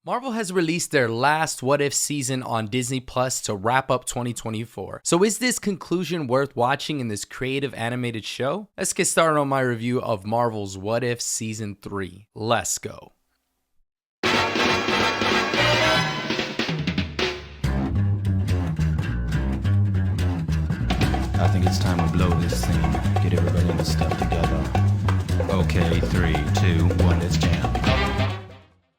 Marvel has released their last What If season on Disney Plus to wrap up 2024. So is this conclusion worth watching in this creative animated show? Let's get started on my review of Marvel's What If Season 3. Let's go. I think it's time we blow this thing. Get everybody in the stuff together. Okay, 3, 2, 1, let's jam.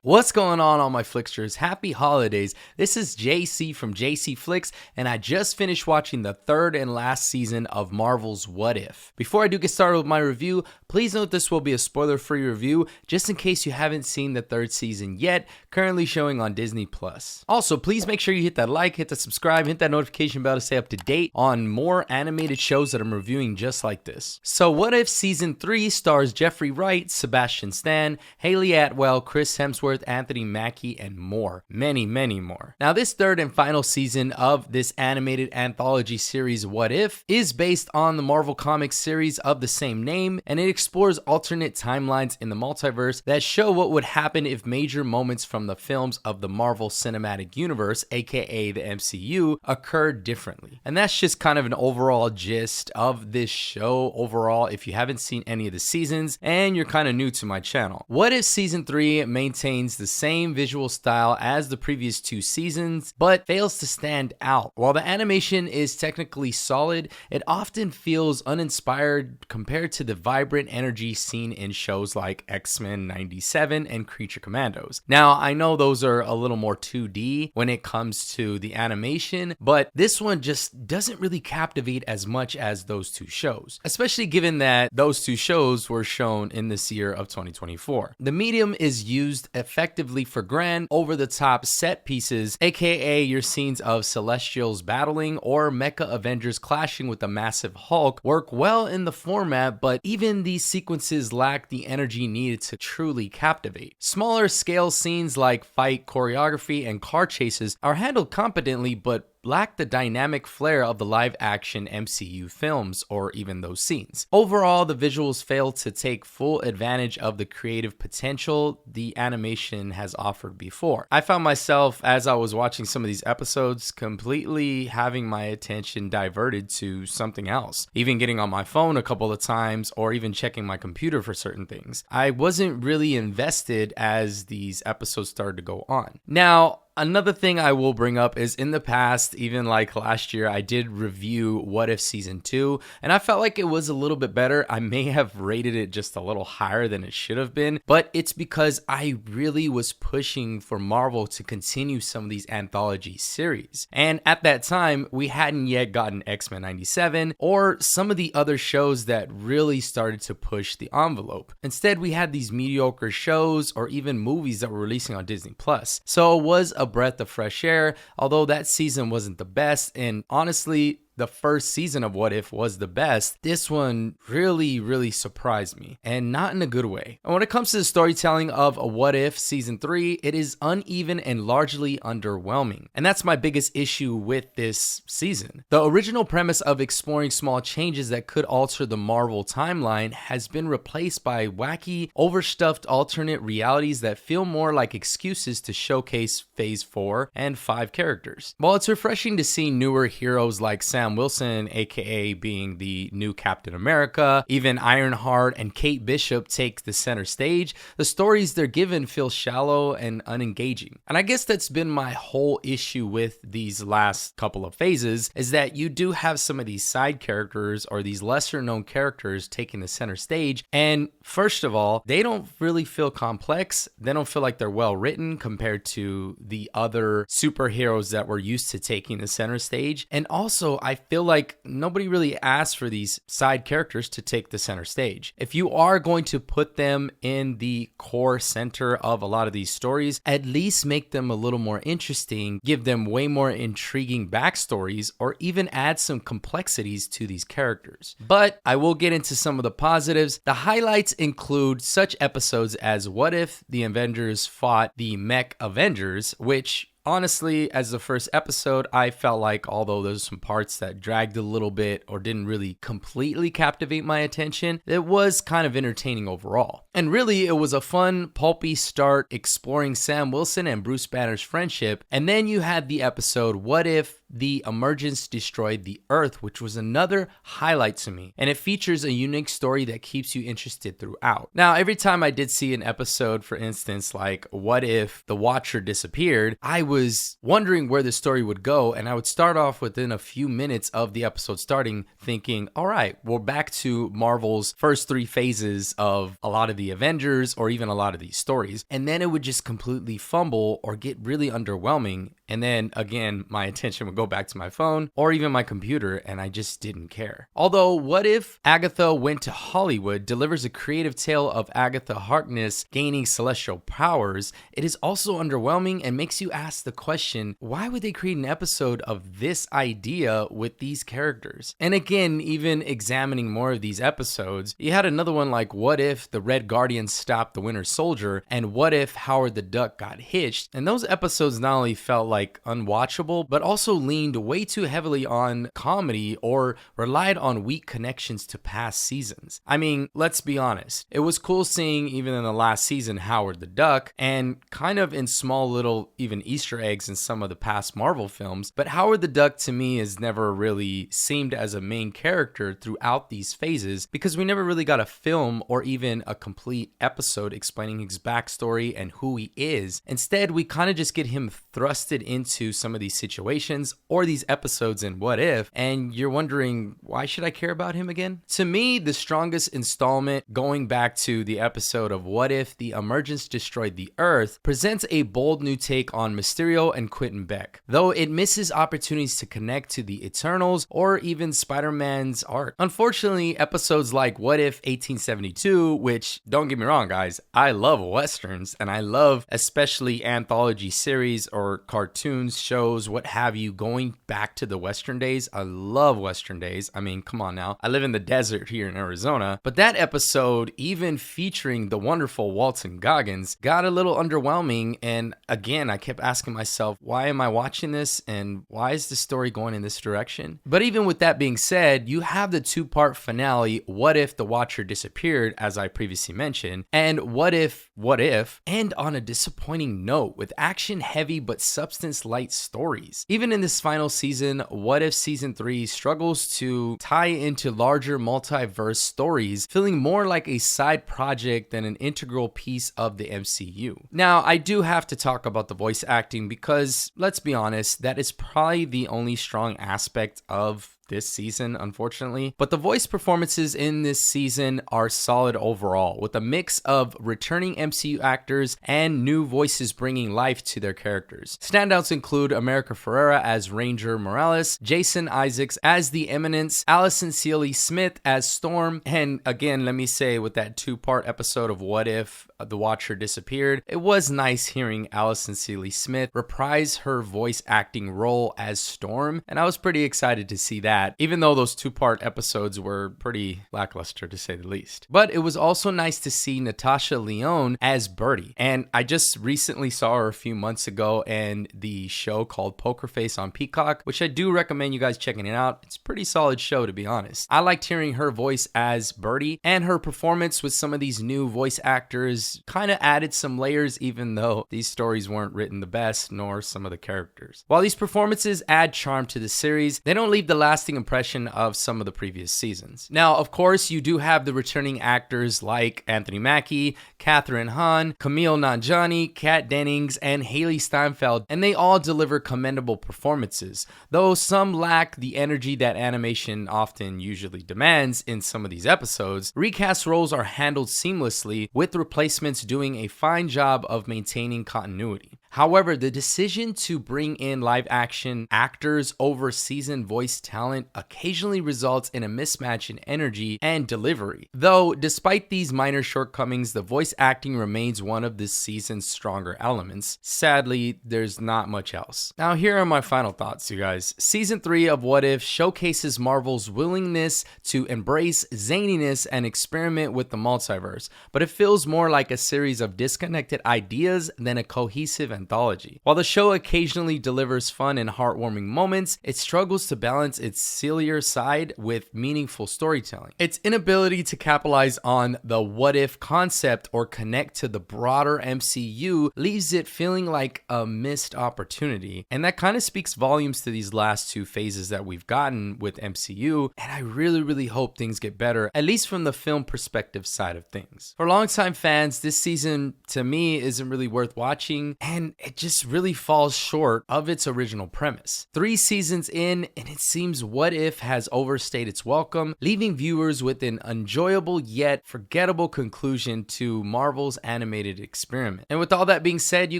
What's going on, all my Flicksters? Happy holidays. This is Jacey from Jacey Flicks, and I just finished watching the third and last season of Marvel's What If. Before I do get started with my review, please note this will be a spoiler-free review, just in case you haven't seen the third season yet, currently showing on Disney Plus. Also, please make sure you hit that like, hit that subscribe, hit that notification bell to stay up to date on more animated shows that I'm reviewing just like this. So What If Season 3 stars Jeffrey Wright, Sebastian Stan, Hayley Atwell, Chris Hemsworth, Anthony Mackie, and more. Many more. Now, this third and final season of this animated anthology series What If is based on the Marvel Comics series of the same name, and it explores alternate timelines in the multiverse that show what would happen if major moments from the films of the Marvel Cinematic Universe, aka the MCU, occurred differently. And that's just kind of an overall gist of this show overall if you haven't seen any of the seasons and you're kind of new to my channel. What If Season 3 maintains the same visual style as the previous two seasons, but fails to stand out. While the animation is technically solid, it often feels uninspired compared to the vibrant energy seen in shows like X-Men 97 and Creature Commandos. Now, I know those are a little more 2D when it comes to the animation, but this one just doesn't really captivate as much as those two shows, especially given that those two shows were shown in this year of 2024. The medium is used effectively for grand, over-the-top set pieces, aka your scenes of Celestials battling or Mecha Avengers clashing with the massive Hulk, work well in the format, but even these sequences lack the energy needed to truly captivate. Smaller scale scenes like fight choreography and car chases are handled competently, but lack the dynamic flair of the live-action MCU films or even those scenes. Overall, the visuals fail to take full advantage of the creative potential the animation has offered before. I found myself, as I was watching some of these episodes, completely having my attention diverted to something else, even getting on my phone a couple of times or even checking my computer for certain things. I wasn't really invested as these episodes started to go on. Now, another thing I will bring up is in the past, even like last year, I did review What If Season 2, and I felt like it was a little bit better. I may have rated it just a little higher than it should have been, but it's because I really was pushing for Marvel to continue some of these anthology series. And at that time, we hadn't yet gotten X-Men 97 or some of the other shows that really started to push the envelope. Instead, we had these mediocre shows or even movies that were releasing on Disney Plus. So it was a breath of fresh air, although that season wasn't the best, and honestly, the first season of What If was the best. This one really surprised me, and not in a good way. And when it comes to the storytelling of a What If Season 3, it is uneven and largely underwhelming. And that's my biggest issue with this season. The original premise of exploring small changes that could alter the Marvel timeline has been replaced by wacky, overstuffed alternate realities that feel more like excuses to showcase Phase 4 and 5 characters. While it's refreshing to see newer heroes like Sam Wilson, aka being the new Captain America, even Ironheart and Kate Bishop take the center stage, the stories they're given feel shallow and unengaging. And I guess that's been my whole issue with these last couple of phases, is that you do have some of these side characters or these lesser known characters taking the center stage, and first of all, they don't really feel complex. They don't feel like they're well written compared to the other superheroes that were used to taking the center stage. And also, I feel like nobody really asked for these side characters to take the center stage. If you are going to put them in the core center of a lot of these stories, at least make them a little more interesting, give them way more intriguing backstories, or even add some complexities to these characters. But I will get into some of the positives. The highlights include such episodes as What If the Avengers fought the Mech Avengers, which Honestly, as the first episode, I felt like although there's some parts that dragged a little bit or didn't really completely captivate my attention, it was kind of entertaining overall. And really, it was a fun, pulpy start exploring Sam Wilson and Bruce Banner's friendship. And then you had the episode, What If the Emergence Destroyed the Earth, which was another highlight to me. And it features a unique story that keeps you interested throughout. Now, every time I did see an episode, for instance, like What If the Watcher Disappeared, I was wondering where the story would go. And I would start off within a few minutes of the episode starting thinking, all right, we're back to Marvel's first 3 phases of a lot of the Avengers or even a lot of these stories. And then it would just completely fumble or get really underwhelming. And then again, my attention would go back to my phone or even my computer, and I just didn't care. Although, What If Agatha Went to Hollywood delivers a creative tale of Agatha Harkness gaining celestial powers, it is also underwhelming and makes you ask the question, why would they create an episode of this idea with these characters? And again, even examining more of these episodes, you had another one like What If the Red Guardian Stopped the Winter Soldier and What If Howard the Duck Got Hitched? And those episodes not only felt like unwatchable, but also leaned way too heavily on comedy or relied on weak connections to past seasons. I mean, let's be honest. It was cool seeing, even in the last season, Howard the Duck, and kind of in small little even Easter eggs in some of the past Marvel films, but Howard the Duck to me has never really seemed as a main character throughout these phases because we never really got a film or even a complete episode explaining his backstory and who he is. Instead, we kind of just get him thrusted into some of these situations or these episodes in What If, and you're wondering, why should I care about him again? To me, the strongest installment, going back to the episode of What If the Emergence Destroyed the Earth, presents a bold new take on Mysterio and Quentin Beck, though it misses opportunities to connect to the Eternals or even Spider-Man's arc. Unfortunately, episodes like What If 1872, which, don't get me wrong guys, I love westerns, and I love especially anthology series or cartoons, shows, what have you, going back to the Western days. I love Western days. I mean, come on now. I live in the desert here in Arizona. But that episode, even featuring the wonderful Walton Goggins, got a little underwhelming. And again, I kept asking myself, why am I watching this? And why is the story going in this direction? But even with that being said, you have the 2-part finale, What If the Watcher Disappeared, as I previously mentioned, and What If, end on a disappointing note with action-heavy but substance-light stories. Even in this final season, What If Season 3 struggles to tie into larger multiverse stories, feeling more like a side project than an integral piece of the MCU. Now, I do have to talk about the voice acting because, let's be honest, that is probably the only strong aspect of this season, unfortunately. But the voice performances in this season are solid overall, with a mix of returning MCU actors and new voices bringing life to their characters. Standouts include America Ferrera as Ranger Morales, Jason Isaacs as the Eminence, Allison Sealy Smith as Storm, and again, let me say, with that 2-part episode of What If the Watcher Disappeared, it was nice hearing Allison Sealy Smith reprise her voice acting role as Storm, and I was pretty excited to see that, even though those 2-part episodes were pretty lackluster to say the least. But it was also nice to see Natasha Lyonne as Birdie, and I just recently saw her a few months ago in the show called Poker Face on Peacock, which I do recommend you guys checking it out. It's a pretty solid show, to be honest. I liked hearing her voice as Birdie, and her performance with some of these new voice actors kind of added some layers, even though these stories weren't written the best, nor some of the characters. While these performances add charm to the series, they don't leave the lasting impression of some of the previous seasons. Now, of course, you do have the returning actors like Anthony Mackie, Kathryn Hahn, Camille Nanjiani, Kat Dennings, and Haley Steinfeld, and they all deliver commendable performances, though some lack the energy that animation often usually demands in some of these episodes. Recast roles are handled seamlessly, with replacements doing a fine job of maintaining continuity. However, the decision to bring in live action actors over seasoned voice talent talent occasionally results in a mismatch in energy and delivery. Though, despite these minor shortcomings, the voice acting remains one of this season's stronger elements. Sadly, there's not much else. Now, here are my final thoughts, you guys. Season 3 of What If showcases Marvel's willingness to embrace zaniness and experiment with the multiverse, but it feels more like a series of disconnected ideas than a cohesive anthology. While the show occasionally delivers fun and heartwarming moments, it struggles to balance its sillier side with meaningful storytelling. Its inability to capitalize on the what if concept or connect to the broader MCU leaves it feeling like a missed opportunity, and that kind of speaks volumes to these last two phases that we've gotten with MCU, and I really hope things get better, at least from the film perspective side of things. For longtime fans, this season to me isn't really worth watching, and it just really falls short of its original premise. 3 seasons in, and it seems What If has overstayed its welcome, leaving viewers with an enjoyable yet forgettable conclusion to Marvel's animated experiment. And with all that being said, you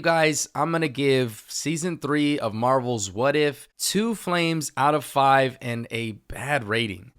guys, I'm gonna give season 3 of Marvel's What If 2 flames out of 5 and a bad rating.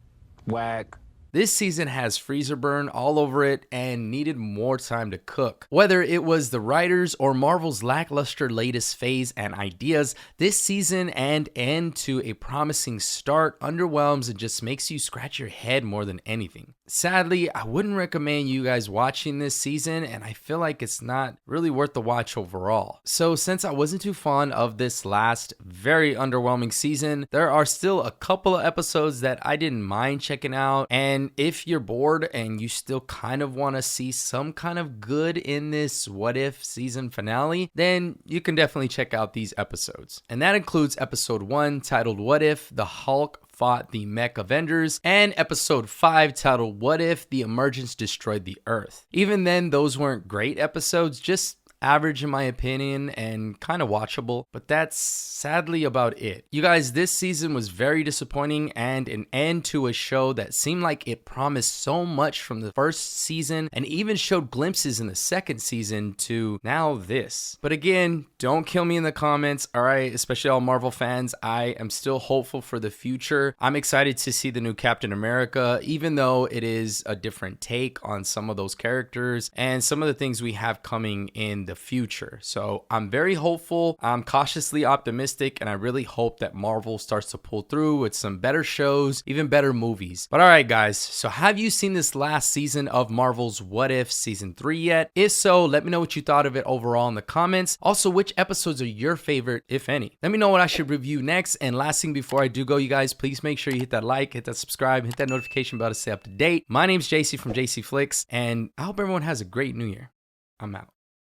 Whack. This season has freezer burn all over it and needed more time to cook. Whether it was the writers or Marvel's lackluster latest phase and ideas, this season and end to a promising start underwhelms and just makes you scratch your head more than anything. Sadly, I wouldn't recommend you guys watching this season, and I feel like it's not really worth the watch overall. So since I wasn't too fond of this last very underwhelming season, there are still a couple of episodes that I didn't mind checking out, and if you're bored and you still kind of want to see some kind of good in this What If season finale, then you can definitely check out these episodes. And that includes episode 1 titled What If the Hulk Fought the Mech Avengers, and episode 5 titled What If the Emergence Destroyed the Earth. Even then, those weren't great episodes, just average in my opinion and kind of watchable, but that's sadly about it. You guys, this season was very disappointing and an end to a show that seemed like it promised so much from the first season and even showed glimpses in the second season to now this. But again, don't kill me in the comments, alright? Especially all Marvel fans, I am still hopeful for the future. I'm excited to see the new Captain America, even though it is a different take on some of those characters and some of the things we have coming in the future. So I'm very hopeful, I'm cautiously optimistic, and I really hope that Marvel starts to pull through with some better shows, even better movies. But alright guys, so have you seen this last season of Marvel's What If season 3 yet? If so, let me know what you thought of it overall in the comments. Also, which episodes are your favorite, if any? Let me know what I should review next. And last thing before I do go, you guys, please make sure you hit that like, hit that subscribe, hit that notification bell to stay up to date. My name's Jacey from Jacey Flicks, and I hope everyone has a great new year. I'm out.